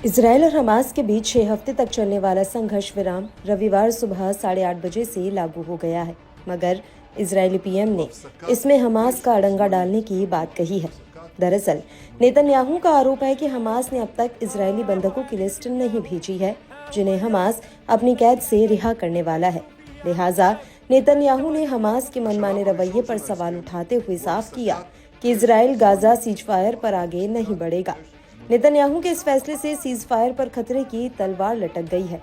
Israel और Hamas के बीच 6 हफ्ते तक चलने वाला संघर्ष विराम रविवार सुबह 8:30 बजे से लागू हो गया है, मगर इजरायली पीएम ने इसमें हमास का अड़ंगा डालने की बात कही है। दरअसल नेतन्याहू का आरोप है कि हमास ने अब तक इजरायली बंधकों की लिस्ट नहीं भेजी है, जिन्हें हमास अपनी कैद से रिहा करने वाला है। लिहाजा नेतन्याहू ने हमास के मनमाने रवैये पर सवाल उठाते हुए साफ किया कि इजराइल गाजा सीजफायर पर आगे नहीं बढ़ेगा। नेतन्याहू के इस फैसले से सीज फायर पर खतरे की तलवार लटक गई है।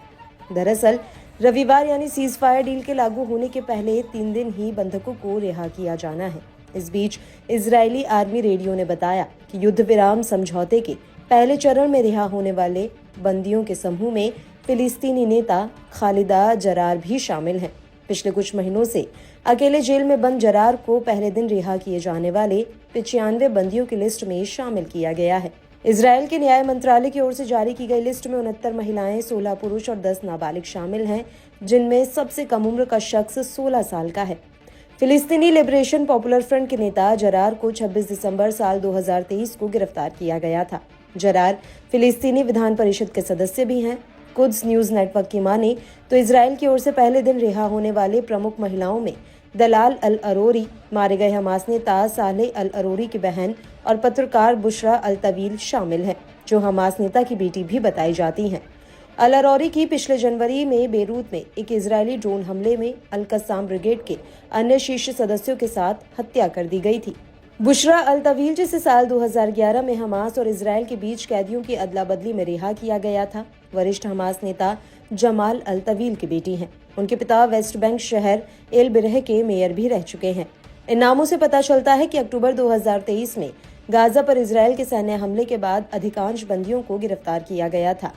दरअसल रविवार यानी सीज फायर डील के लागू होने के पहले 3 दिन ही बंधकों को रिहा किया जाना है। इस बीच इजरायली आर्मी रेडियो ने बताया कि युद्ध विराम समझौते के पहले चरण में रिहा होने वाले बंदियों के समूह में फिलिस्तीनी नेता खालिदा जरार भी शामिल हैं। पिछले कुछ महीनों से अकेले जेल में बंद जरार को पहले दिन रिहा किए जाने वाले 95 बंदियों की लिस्ट में शामिल किया गया है। इजराइल के न्याय मंत्रालय की ओर से जारी की गई लिस्ट में 69 महिलाएं, 16 पुरुष और 10 नाबालिग शामिल हैं, जिनमें सबसे कम उम्र का शख्स 16 साल का है। फिलिस्तीनी लिबरेशन पॉपुलर फ्रंट के नेता जरार को 26 दिसंबर साल 2023 को गिरफ्तार किया गया था। जरार फिलिस्तीनी विधान परिषद के सदस्य भी हैं। कुद्स न्यूज नेटवर्क की माने तो इजराइल की ओर से पहले दिन रिहा होने वाले प्रमुख महिलाओं में दलाल अल अरोरी, मारे गए हमास नेता सालेह अल अरोरी की बहन, और पत्रकार बुशरा अल तवील शामिल हैं, जो हमास नेता की बेटी भी बताई जाती हैं। अल अरोरी की पिछले जनवरी में बेरूत में एक इजरायली ड्रोन हमले में अल कस्साम ब्रिगेड के अन्य शीर्ष सदस्यों के साथ हत्या कर दी गई थी। बुशरा अल तवील, जिसे साल 2011 में हमास और इजराइल के बीच कैदियों की अदला बदली में रिहा किया गया था, वरिष्ठ हमास नेता जमाल अल तवील की बेटी हैं। उनके पिता वेस्ट बैंक शहर एल बिरह के मेयर भी रह चुके हैं। इन नामों से पता चलता है कि अक्टूबर 2023 में गाजा पर इजराइल के सैन्य हमले के बाद अधिकांश बंदियों को गिरफ्तार किया गया था।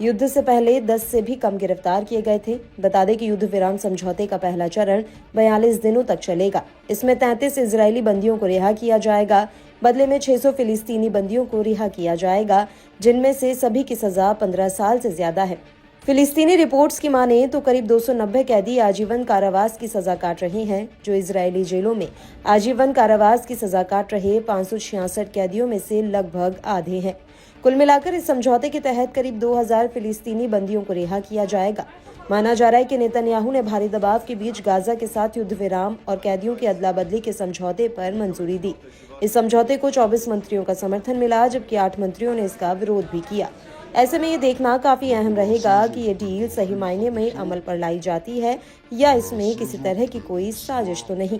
युद्ध से पहले 10 से भी कम गिरफ्तार किए गए थे। बता दें कि युद्ध विराम समझौते का पहला चरण 42 दिनों तक चलेगा। इसमें 33 इजरायली बंदियों को रिहा किया जाएगा। बदले में 600 फिलिस्तीनी बंदियों को रिहा किया जाएगा, जिनमें से सभी की सजा 15 साल से ज्यादा है। फिलिस्तीनी रिपोर्ट्स की माने तो करीब 290 कैदी आजीवन कारावास की सजा काट रहे हैं, जो इजरायली जेलों में आजीवन कारावास की सजा काट रहे 566 कैदियों में से लगभग आधे हैं। कुल मिलाकर इस समझौते के तहत करीब 2000 फिलिस्तीनी बंदियों को रिहा किया जाएगा। माना जा रहा है कि नेतन्याहू ने भारी दबाव के बीच गाजा के साथ युद्ध विराम और कैदियों की अदला बदली के समझौते पर मंजूरी दी। इस समझौते को 24 मंत्रियों का समर्थन मिला, जबकि 8 मंत्रियों ने इसका विरोध भी किया। ऐसे में ये देखना काफी अहम रहेगा कि ये डील सही मायने में अमल पर लाई जाती है या इसमें किसी तरह की कोई साजिश तो नहीं।